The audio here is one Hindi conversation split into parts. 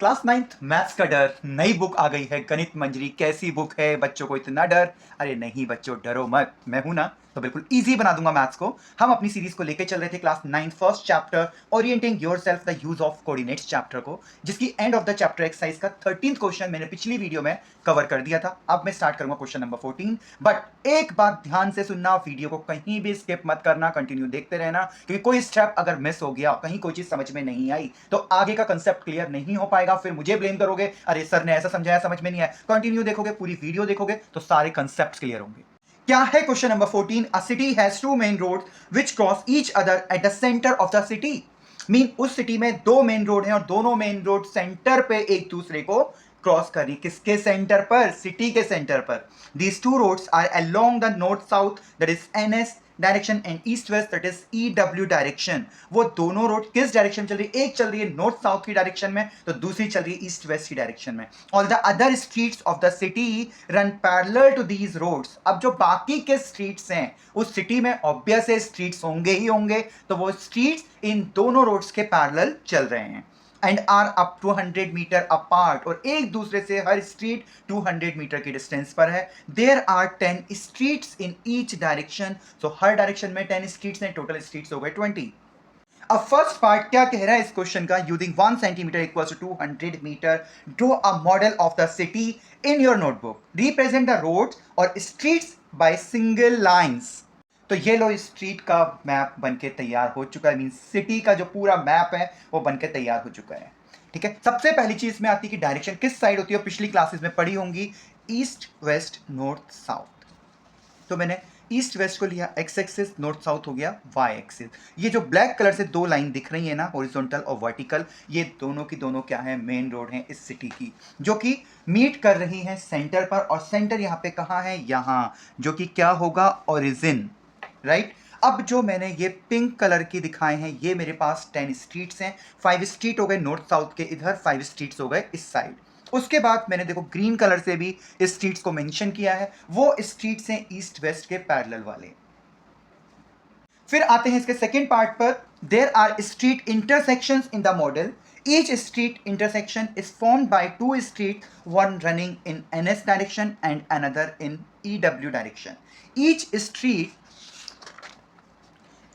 क्लास 9th मैथ्स का डर, नई बुक आ गई है गणित मंजरी। कैसी बुक है, बच्चों को इतना डर? अरे नहीं बच्चों, डरो मत, मैं हूं ना, तो बिल्कुल इजी बना दूंगा मैथ्स को। हम अपनी सीरीज को लेके चल रहे थे class 9 first chapter orienting yourself the use of coordinates chapter को, जिसकी end of the chapter exercise का 13th क्वेश्चन मैंने पिछली वीडियो में कवर कर दिया था। अब मैं स्टार्ट करूंगा क्वेश्चन नंबर 14। बट एक बात ध्यान से सुनना, वीडियो को कहीं भी स्किप मत करना, कंटिन्यू देखते रहना, क्योंकि कोई स्टेप अगर मिस हो गया, कहीं कोई चीज समझ में नहीं आई, तो आगे का कंसेप्ट क्लियर नहीं हो पाएगा। फिर मुझे ब्लेम करोगे, अरे सर ने ऐसा समझाया, समझ में नहीं आया। कंटिन्यू देखोगे, पूरी वीडियो देखोगे, तो सारे कंसेप्ट क्लियर होंगे। क्या है question number 14? A city has two main road which cross each other at the centre of the city. Mean उस सिटी में दो मेन रोड हैं और दोनों मेन रोड सेंटर पे एक दूसरे को क्रॉस कर रही। किसके सेंटर पर? सिटी के सेंटर पर। These two roads are along the north south, that is NS direction, and east west, that is EW direction. वो दोनों रोड किस डायरेक्शन चल रही है? एक चल रही है नॉर्थ साउथ की डायरेक्शन में, तो दूसरी चल रही है ईस्ट वेस्ट की डायरेक्शन में। All the other streets of the city run parallel to these roads. अब जो बाकी के स्ट्रीट्स हैं उस सिटी में, ऑब्वियस है स्ट्रीट्स होंगे ही होंगे, तो वो स्ट्रीट्स इन दोनों रोड्स के पैरेलल चल रहे हैं। And are up 200 metre apart, और एक दूसरे से हर स्ट्रीट 200 मीटर की डिस्टेंस पर है। There are 10 streets in each direction, so हर डायरेक्शन में 10 स्ट्रीट्स हैं, टोटल स्ट्रीट्स हो गए 20। अब फर्स्ट पार्ट क्या कह रहा है इस क्वेश्चन का? Using 1 centimetre equals to 200 metre, draw a model of the city in your notebook, represent the roads और स्ट्रीट्स बाय सिंगल लाइंस। तो ये लो, स्ट्रीट का मैप बनके तैयार हो चुका है। मीन सिटी का जो पूरा मैप है वो बनके तैयार हो चुका है। ठीक है, सबसे पहली चीज में आती है कि डायरेक्शन किस साइड होती है। पिछली क्लासेस में पढ़ी होंगी, ईस्ट वेस्ट नॉर्थ साउथ। तो मैंने ईस्ट वेस्ट को लिया एक्स एक्सिस, नॉर्थ साउथ हो गया वाई एक्सिस। ये जो ब्लैक कलर से दो लाइन दिख रही है ना, हॉरिजॉन्टल और वर्टिकल, ये दोनों की दोनों क्या है? मेन रोड है इस सिटी की, जो कि मीट कर रही है सेंटर पर। और सेंटर यहाँ पे कहाँ है? यहाँ, जो कि क्या होगा? Origin, right. अब जो मैंने ये पिंक कलर की दिखाए हैं, ये मेरे पास 10 स्ट्रीट्स हैं। 5 स्ट्रीट हो गए नॉर्थ साउथ के इधर, 5 स्ट्रीट्स हो गए इस साइड। उसके बाद मैंने देखो ग्रीन कलर से भी स्ट्रीट्स को मेंशन किया है, वो स्ट्रीट्स हैं ईस्ट वेस्ट के पैरेलल वाले। फिर आते हैं इसके सेकेंड पार्ट पर। There are street intersections in the model. Each street intersection is formed by two streets, one running in NS direction and another in EW direction. Each street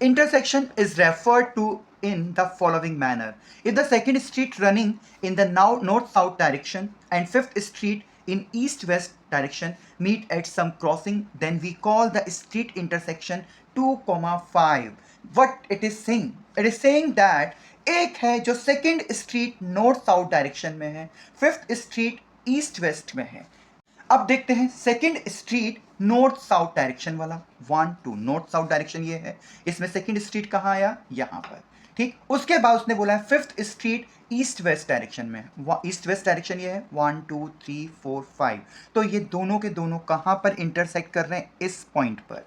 intersection is referred to in the following manner. If the second street running in the now north-south direction and fifth street in east-west direction meet at some crossing, then we call the street intersection 2,5. What it is saying? It is saying that एक है जो second street north south direction में है, फिफ्थ स्ट्रीट ईस्ट वेस्ट में है। अब देखते हैं second street north south direction वाला, 1 2 नॉर्थ साउथ डायरेक्शन ये है, इसमें सेकेंड स्ट्रीट कहाँ आया? यहाँ पर। ठीक, उसके बाद उसने बोला है fifth street east west direction में, ईस्ट वेस्ट डायरेक्शन ये है, 1 2 3 4 5। तो ये दोनों के दोनों कहाँ पर इंटरसेक्ट कर रहे हैं? इस पॉइंट पर।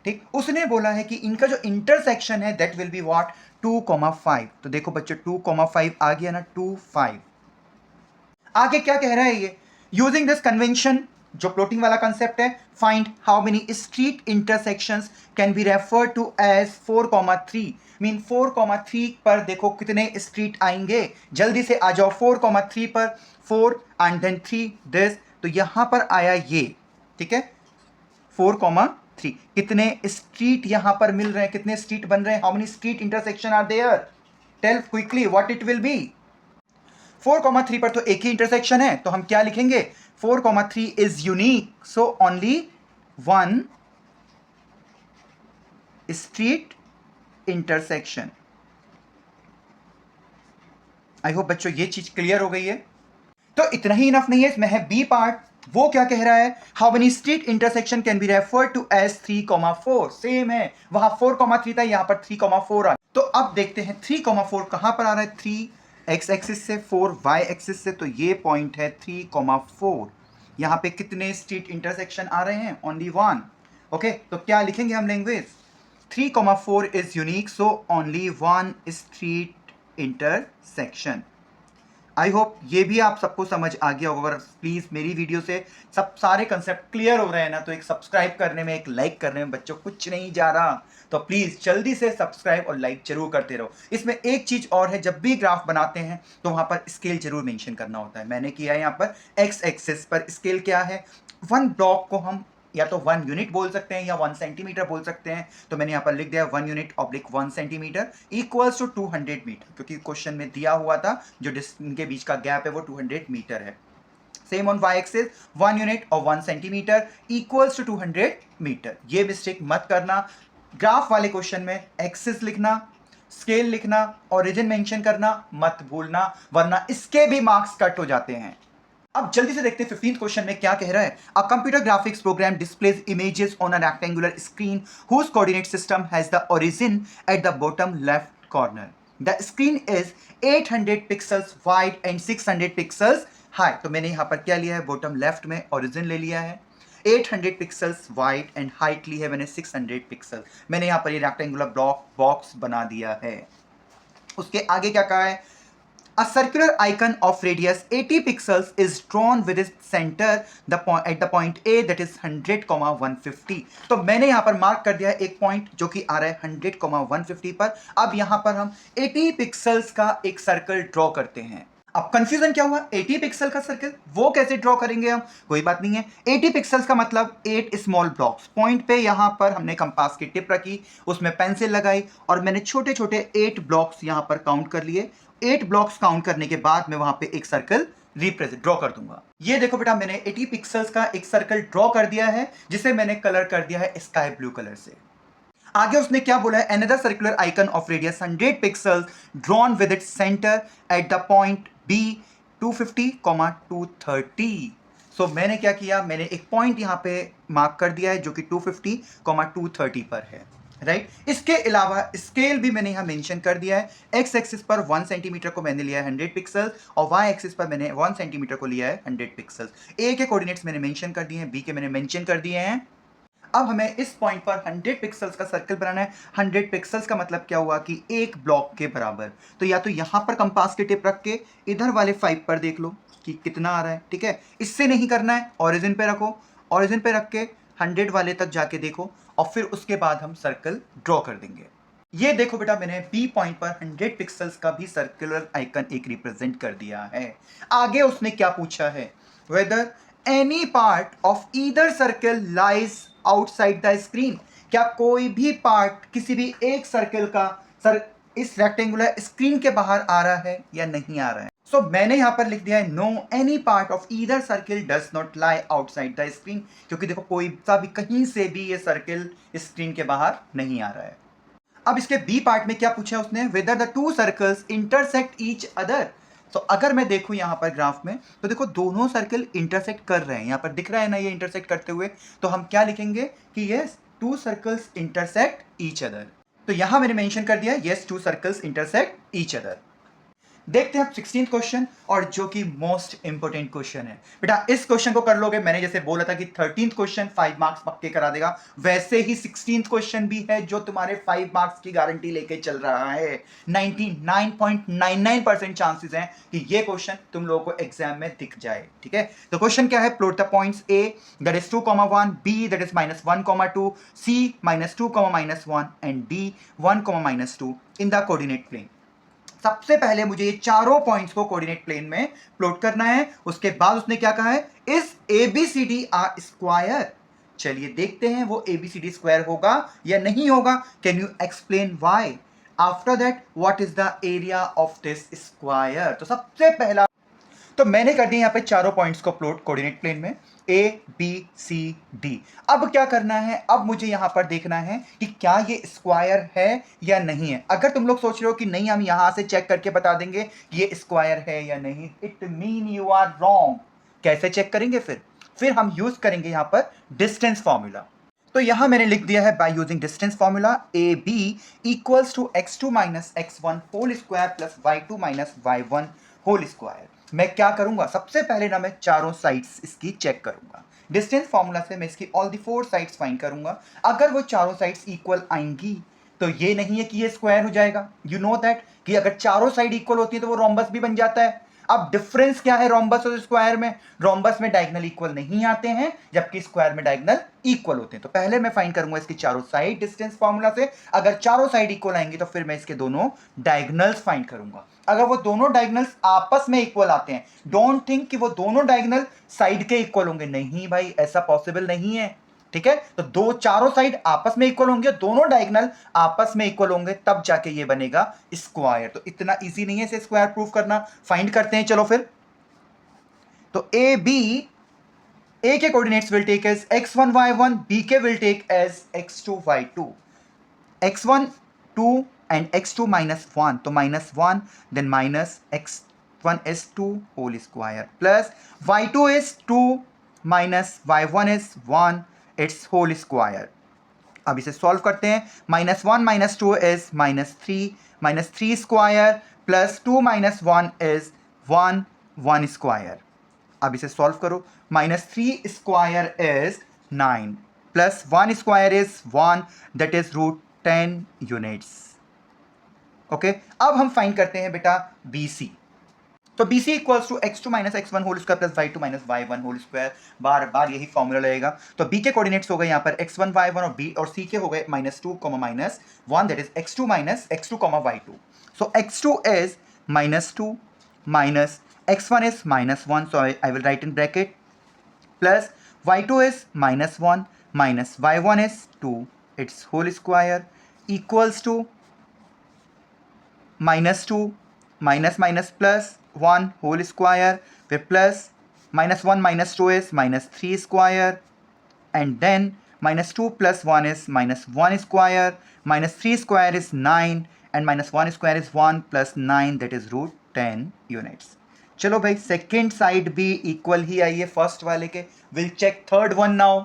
ठीक, उसने बोला है कि इनका जो इंटरसेक्शन है दैट विल बी व्हाट? 2,5। तो देखो बच्चों 2,5 आ गया ना, 2 5। आगे क्या कह रहा है ये? यूजिंग दिस कन्वेंशन, जो प्लॉटिंग वाला कंसेप्ट है, find how many street intersections can be refer to as 4,3। Mean 4,3 पर देखो कितने स्ट्रीट आएंगे, जल्दी से आ जाओ। 4,3 पर 4 एंड देन 3 दिस, तो यहां पर आया ये। ठीक है, 4,3 कितने स्ट्रीट यहां पर मिल रहे हैं? कितने स्ट्रीट बन रहे हैं? How many street intersection are there? Tell quickly what it will be. 4,3 पर तो एक ही इंटरसेक्शन है, तो हम क्या लिखेंगे? 4,3 is unique, so only one street intersection. I hope बच्चों ये चीज क्लियर हो गई है। तो इतना ही इनफ नहीं है, इसमें है बी पार्ट। वो क्या कह रहा है? How many street intersection can be referred to as 3,4। Same है, वहां 4,3 था, यहां पर 3,4 आ। तो अब देखते हैं 3,4 कहां पर आ रहा है? 3 एक्स एक्सिस से, 4 वाई एक्सिस से, तो ये पॉइंट है 3,4। यहां पे कितने स्ट्रीट इंटरसेक्शन आ रहे हैं? ओनली 1। ओके, तो क्या लिखेंगे हम language? 3,4 is unique, so only 1 street intersection. I hope ये भी आप सबको समझ आ गया होगा। अगर प्लीज़ मेरी वीडियो से सब सारे कंसेप्ट क्लियर हो रहे हैं ना, तो एक सब्सक्राइब करने में, एक लाइक करने में बच्चों कुछ नहीं जा रहा, तो प्लीज़ जल्दी से सब्सक्राइब और लाइक जरूर करते रहो। इसमें एक चीज़ और है, जब भी ग्राफ बनाते हैं तो वहाँ पर स्केल जरूर मेंशन करना होता है। मैंने किया है यहाँ पर एक्स एक्सिस पर स्केल क्या है, वन ब्लॉक को हम या तो 1 यूनिट बोल सकते हैं या 1 सेंटीमीटर बोल सकते हैं। तो मैंने यहाँ पर लिख दिया 1 unit oblique 1 centimetre equals to 200 metre, क्योंकि क्वेश्चन में दिया हुआ था जो इनके बीच का गैप है वो 200 मीटर है। Same on Y axis 1 unit और 1 सेंटीमीटर इक्वल्स टू 200 मीटर। ये मिस्टेक मत करना। ग्राफ वाले क्वेश्चन में एक्सिस लिखना, स्केल लिखना, ओरिजिन मेंशन करना मत भूलना, वरना इसके भी मार्क्स कट हो जाते हैं। अब जल्दी से देखते हैं 15th क्वेश्चन में क्या कह रहा है। A computer graphics program displays images on a rectangular screen whose coordinate system has the origin at the bottom left corner. The screen is 800 pixels wide and 600 pixels high. तो मैंने यहां पर क्या लिया है, बॉटम लेफ्ट में ओरिजिन ले लिया है, 800 पिक्सल्स वाइड एंड हाइट ली है मैंने 600 पिक्सल। मैंने यहां पर ये रेक्टेंगुलर बॉक्स बना दिया है। उसके आगे क्या कहा है, a circular icon of radius 80 pixels is drawn with its center at the point A, that is 100, 150। तो मैंने यहां पर मार्क कर दिया है एक पॉइंट जो कि आ रहा है 100, 150 पर। अब यहां पर हम 80 पिक्सल्स का एक सर्कल ड्रॉ करते हैं। अब कंफ्यूजन क्या हुआ, 80 पिक्सल का सर्कल वो कैसे ड्रॉ करेंगे हम, कोई बात नहीं है। 80 पिक्सल्स का मतलब 8 स्मॉल ब्लॉक्स। पॉइंट पे यहां पर हमने कंपास की टिप रखी, उसमें पेंसिल लगाई और मैंने छोटे छोटे 8 ब्लॉक्स यहां पर काउंट कर लिए। 8 ब्लॉक्स काउंट करने के बाद मैं वहां पे एक सर्कल रिप्रेजेंट ड्रॉ कर दूंगा। ये देखो बेटा, मैंने 80 पिक्सल्स का एक सर्कल ड्रॉ कर दिया है, जिसे मैंने कलर कर दिया है स्काई ब्लू कलर से। आगे उसने क्या बोला है, another circular icon of radius 100 pixels drawn with its centre at the point B 250, 230। So मैंने क्या किया, मैंने एक पॉइंट यहां पे मार्क कर दिया है जो कि 250, 230 पर है, राइट। इसके अलावा स्केल भी मैंने यहां मेंशन कर दिया है। एक्स एक्सिस पर 1 सेंटीमीटर को मैंने लिया है 100 पिक्सल्स और वाई एक्सिस पर मैंने 1 सेंटीमीटर को लिया है 100 पिक्सल्स। ए के कोऑर्डिनेट्स मैंने मेंशन कर दिए हैं, बी के मैंने मेंशन कर दिए हैं। अब हमें इस पॉइंट पर 100 पिक्सल्स का सर्कल बनाना है। 100 पिक्सल्स का मतलब क्या हुआ कि एक ब्लॉक के बराबर। तो या तो यहां पर कंपास की टिप रख के इधर वाले 5 पर देख लो कि कितना आ रहा है, ठीक है। इससे नहीं करना है, ओरिजिन पे रखो, ओरिजिन पे रख के 100 वाले तक जाके देखो और फिर उसके बाद हम सर्कल ड्रॉ कर देंगे। ये देखो बेटा, मैंने बी पॉइंट पर 100 पिक्सल्स का भी सर्कुलर आइकन एक रिप्रेजेंट कर दिया है। आगे उसने क्या पूछा है, whether any part of either circle lies outside the screen. क्या कोई भी पार्ट किसी भी एक सर्कल का सर इस रेक्टेंगुलर स्क्रीन के बाहर आ रहा है या नहीं आ रहा है। सो मैंने यहां पर लिख दिया है no any part of either circle does not lie outside the screen, क्योंकि देखो कोई सा भी कहीं से भी ये सर्कल स्क्रीन के बाहर नहीं आ रहा है। अब इसके बी पार्ट में क्या पूछा है उसने, whether the two circles intersect each other. तो अगर मैं देखूं यहां पर ग्राफ में, तो देखो दोनों सर्कल इंटरसेक्ट कर रहे हैं, यहां पर दिख रहा है ना ये इंटरसेक्ट करते हुए। तो हम क्या लिखेंगे कि yes to circles intersect each other. तो यहां मैंने मेंशन कर दिया yes to circles intersect each other. देखते हैं अब 16th क्वेश्चन, और जो कि मोस्ट इंपोर्टेंट क्वेश्चन है बेटा। इस क्वेश्चन को कर लोगे, मैंने जैसे बोला था कि 13th क्वेश्चन 5 मार्क्स पक्के करा देगा, वैसे ही 16th क्वेश्चन भी है जो तुम्हारे 5 मार्क्स की गारंटी लेके चल रहा है। 99.99% चांसेस हैं कि ये क्वेश्चन तुम लोगों को एग्जाम में दिख जाए, ठीक है। तो क्वेश्चन क्या है, plot the points A that is 2,1, B that is -1,2, C -2, -1 and D 1, -2 in the coordinate plane. सबसे पहले मुझे ये चारों पॉइंट्स को कोऑर्डिनेट प्लेन में प्लॉट करना है। उसके बाद उसने क्या कहा है, इस एबीसीडी आर स्क्वायर। चलिए देखते हैं वो एबीसीडी स्क्वायर होगा या नहीं होगा। Can you explain why. After that what is the area of this square. तो सबसे पहला तो मैंने कर दिया यहाँ पे चारों पॉइंट्स को प्लॉट कोऑर्डिनेट प्लेन में, ए बी सी डी। अब क्या करना है, अब मुझे यहां पर देखना है कि क्या ये स्क्वायर है या नहीं है। अगर तुम लोग सोच रहे हो कि नहीं हम यहां से चेक करके बता देंगे कि ये स्क्वायर है या नहीं, it mean you are wrong. कैसे चेक करेंगे, फिर हम यूज करेंगे यहां पर डिस्टेंस फॉर्मूला। तो यहां मैंने लिख दिया है by using distance formula, A B equals to x2 - x1 whole square plus y2 - y1 whole square. मैं क्या करूंगा, सबसे पहले ना मैं चारों साइड्स इसकी चेक करूंगा। डिस्टेंस फॉर्मूला से मैं इसकी ऑल दी 4 साइड्स फाइंड करूंगा। अगर वो चारों साइड्स इक्वल आएंगी तो ये नहीं है कि ये स्क्वायर हो जाएगा। यू नो दैट कि अगर चारों साइड इक्वल होती है तो वो रोम्बस भी बन जाता है। अब डिफरेंस क्या है रोम्बस और स्क्वायर में? रोम्बस में डायगोनल इक्वल नहीं आते हैं, जबकि स्क्वायर में डायगोनल इक्वल होते हैं। तो पहले मैं फाइंड करूंगा इसकी चारों साइड डिस्टेंस फार्मूला से। अगर चारों साइड इक्वल आएंगी तो फिर मैं इसके दोनों डायगोनल्स फाइंड करूंगा। अगर वो दोनों डायगोनल्स आपस में इक्वल आते हैं, डोंट थिंक कि वो दोनों डायगोनल साइड के इक्वल होंगे, नहीं भाई, ऐसा पॉसिबल नहीं है। ठीक है, तो दो चारों साइड आपस में इक्वल होंगे, दोनों डायगोनल आपस में इक्वल होंगे, तब जाके ये बनेगा स्क्वायर। तो इतना इजी नहीं है इसे स्क्वायर प्रूफ करना। फाइंड करते हैं चलो फिर। तो ए बी, ए के coordinates will take as x1 y1, B के will take as x2 y2, x1 2 and x2 -1, तो -1, then minus x1 is 2 whole square plus y2 is 2 minus y1 is 1 its whole square। अब इसे सॉल्व करते हैं। -1 - 2 is -3 square plus 2 - 1 is 1 square. अब इसे सॉल्व करो। -3 square is 9 plus 1 square is 1, that is √10 units. Okay, अब हम फाइंड करते हैं बेटा BC। तो BC equals to x2 - x1 whole square plus y2 - y1 whole square. बार बार यही फॉर्मूला लगेगा। तो B के कोऑर्डिनेट्स हो गए यहाँ पर x1 y1 और B और C के हो गए -2, -1, that is x2 y2। So x2 is -2 minus x1 is -1, so I will write in bracket, plus y2 is -1 minus y1 is 2, its whole square equals to -2 minus plus 1 whole square, फिर plus -1 - 2 is -3 square, and then -2 plus 1 is -1 square, -3 square is 9, and -1 square is 1 plus 9, that is √10 units। चलो भाई, सेकेंड साइड भी इक्वल ही आई है फर्स्ट वाले के। Will check third one now.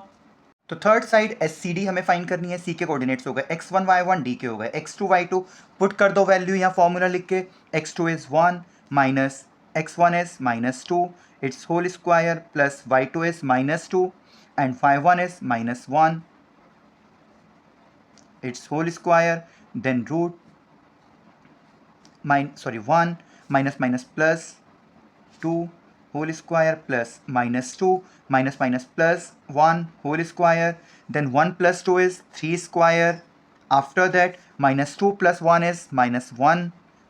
तो थर्ड साइड SCD हमें फाइंड करनी है। C के कोऑर्डिनेट्स हो गए x1 y1, D के हो गए x2 y2। पुट कर दो वैल्यू यहाँ फॉर्मूला लिख के। x2 is 1 minus x1 is -2 it's whole square plus y2 is -2 and y1 is -1 its whole square, then root 1 minus plus 2 whole square plus -2 minus plus 1 whole square, then 1 plus 2 is 3 square, after that -2 plus 1 is -1,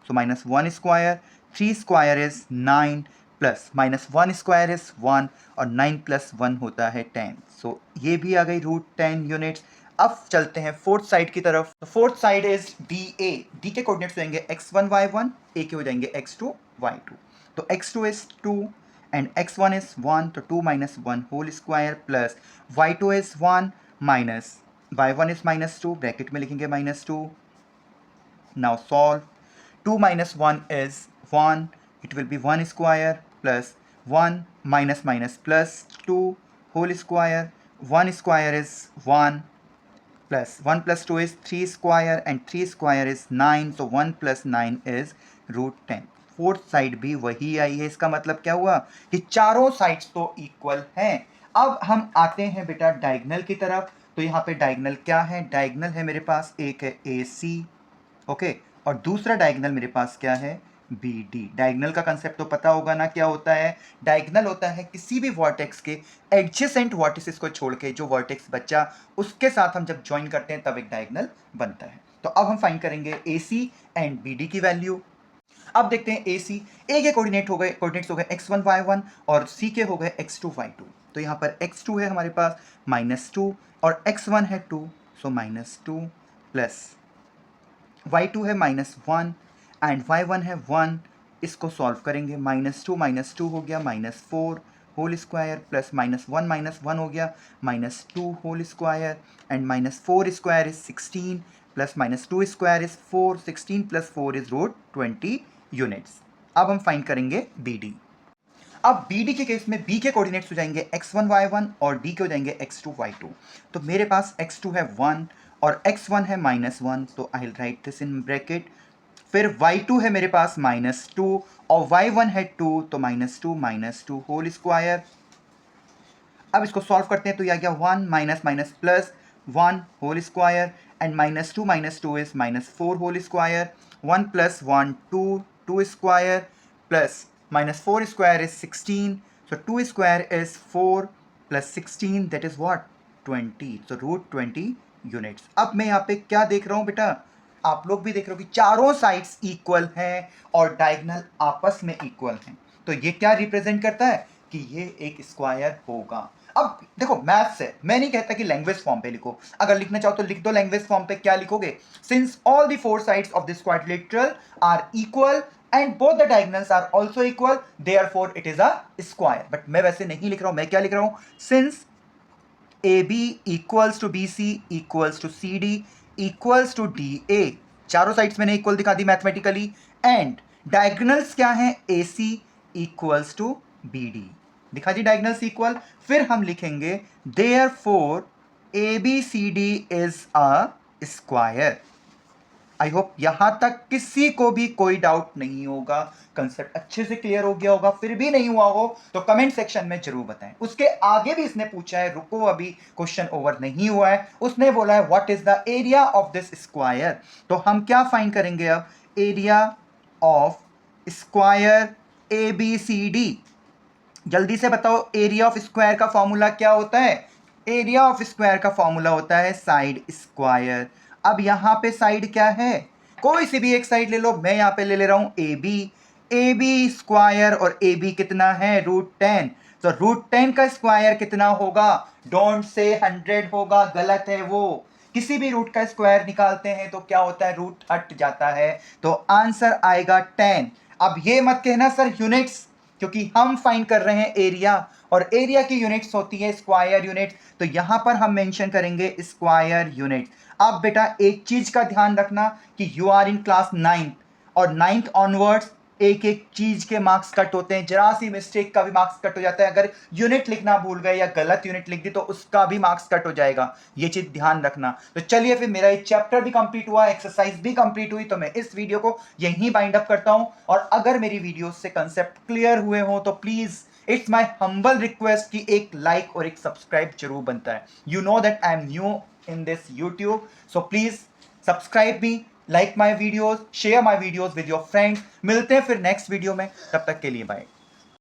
so -1 square, 3 square is 9 plus -1 square is 1 और 9 प्लस 1 होता है 10। सो ये भी आ गई √10 यूनिट्स। अब चलते हैं फोर्थ साइड की तरफ। तो fourth side is DA। D के कोऑर्डिनेट्स हो जाएंगे x1 y1, A के हो जाएंगे x2 y2। तो x2 is 2 and x1 is 1, तो 2 - 1 whole square plus y2 is 1 minus y1 is -2, bracket में लिखेंगे -2। Now solve. 2 - 1 is 1, it will be 1 square plus 1 minus plus 2 whole square, 1 square is 1 plus 1 plus 2 is 3 square and 3 square is 9, so 1 plus 9 is √10। Fourth side भी वही आई है। इसका मतलब क्या हुआ कि चारों साइड्स तो इक्वल हैं। अब हम आते हैं बेटा डायगोनल की तरफ। तो यहाँ पे डायगोनल क्या है? डायगोनल है मेरे पास, एक है AC, ओके, और दूसरा डायगोनल मेरे पास क्या है? BD। डायगोनल का कंसेप्ट तो पता होगा ना, क्या होता है? डायगोनल होता है किसी भी वर्टेक्स के एडजेसेंट वर्टिसेस को छोड़ के जो वर्टेक्स बचा उसके साथ हम जब ज्वाइन करते हैं तब एक डायगोनल बनता है। तो अब हम फाइंड करेंगे AC एंड BD की वैल्यू। अब देखते हैं AC। A के कोऑर्डिनेट्स हो गए x1 y1 और C के हो गए x2 y2। तो यहाँ पर x2 है हमारे पास -2 और x1 है 2, सो -2 प्लस y2 है -1 एंड y1 है 1। इसको सॉल्व करेंगे। -2 - 2 हो गया -4 होल स्क्वायर प्लस -1 - 1 हो गया -2 whole square and -4 square is 16 plus -2 square is 4, 16 plus 4 is √20 units. अब हम फाइंड करेंगे BD। अब BD के केस में B के कोऑर्डिनेट्स हो जाएंगे x1 y1 और D के हो जाएंगे x2 y2। तो मेरे पास x2 है 1 और x1 है -1, तो I will write this in bracket. फिर y2 है मेरे पास -2 और y1 है 2, तो -2 होल स्क्वायर। अब इसको सॉल्व करते हैं तो यह आ गया 1 minus plus 1 whole square and -2 - 2 is -4 whole square, 1 + 1 2 square plus minus 4 square is 16. So 2 square is 4 plus 16, that is what? 20. So root 20 units. अब मैं यहाँ पे क्या देख रहा हूँ बेटा? आप लोग भी देख रहे हो कि चारों साइड्स इक्वल हैं और डायगोनल आपस में इक्वल हैं. तो ये क्या रिप्रेजेंट करता है कि ये एक स्क्वायर होगा. अब देखो मैथ्स है, मैं नहीं कहता कि लैंग्वेज फॉर्म पे लिखो. अगर लिखना चाहो तो लिख दो लैंग्वेज फॉर्म पे. क्या लिखोगे? Since all the four sides of this quadrilateral are equal and both the diagonals are also equal, therefore it is a square. But मैं वैसे नहीं लिख रहा हूं. मैं क्या लिख रहा हूं? Since AB equals to BC equals to CD equals to DA, चारों साइड्स मैंने इक्वल दिखा दी मैथमेटिकली. एंड डायगोनल्स क्या हैं? AC equals to BD. दिखा दी डायगोनल्स इक्वल. फिर हम लिखेंगे therefore ABCD is a square. I hope यहां तक किसी को भी कोई डाउट नहीं होगा. कंसेप्ट अच्छे से क्लियर हो गया होगा. फिर भी नहीं हुआ हो तो कमेंट सेक्शन में जरूर बताएं. उसके आगे भी इसने पूछा है, रुको अभी क्वेश्चन ओवर नहीं हुआ है. उसने बोला है what is the area of this square. तो हम क्या फाइंड करेंगे अब? Area of square ABCD. जल्दी से बताओ, एरिया ऑफ स्क्वायर का फॉर्मूला क्या होता है? एरिया ऑफ स्क्वायर का फॉर्मूला होता है साइड स्क्वायर. अब यहां पे साइड क्या है? कोई सी भी एक साइड ले लो. मैं यहां पे ले रहा हूं AB स्क्वायर. और AB कितना है? √10. तो √10 का स्क्वायर कितना होगा? डोंट से 100 होगा, गलत है वो. किसी भी रूट का स्क्वायर निकालते हैं तो क्या होता है? रूट हट जाता है. तो आंसर आएगा 10. अब ये मत कहना सर यूनिट्स, क्योंकि हम फाइंड कर रहे हैं एरिया और एरिया की यूनिट्स होती है स्क्वायर यूनिट. तो यहां पर हम मेंशन करेंगे स्क्वायर यूनिट. अब बेटा एक चीज का ध्यान रखना कि you are in class 9th और 9th ऑनवर्ड्स एक एक चीज के मार्क्स कट होते हैं. जरा सी मिस्टेक का भी मार्क्स कट हो जाता है. अगर यूनिट लिखना भूल गए या गलत यूनिट लिख दी तो उसका भी मार्क्स कट हो जाएगा. ये चीज ध्यान रखना. तो चलिए फिर मेरा ये चैप्टर भी कंप्लीट हुआ, एक्सरसाइज भी कंप्लीट हुई. तो मैं इस वीडियो को यहीं बाइंड अप करता हूं. और अगर मेरी वीडियो से कंसेप्ट क्लियर हुए हो तो please it's my humble request कि एक लाइक और एक सब्सक्राइब जरूर बनता है. You know that I am new in this YouTube, so please subscribe me, like my videos, share my videos with your friends. मिलते हैं फिर नेक्स्ट वीडियो में. तब तक के लिए बाय.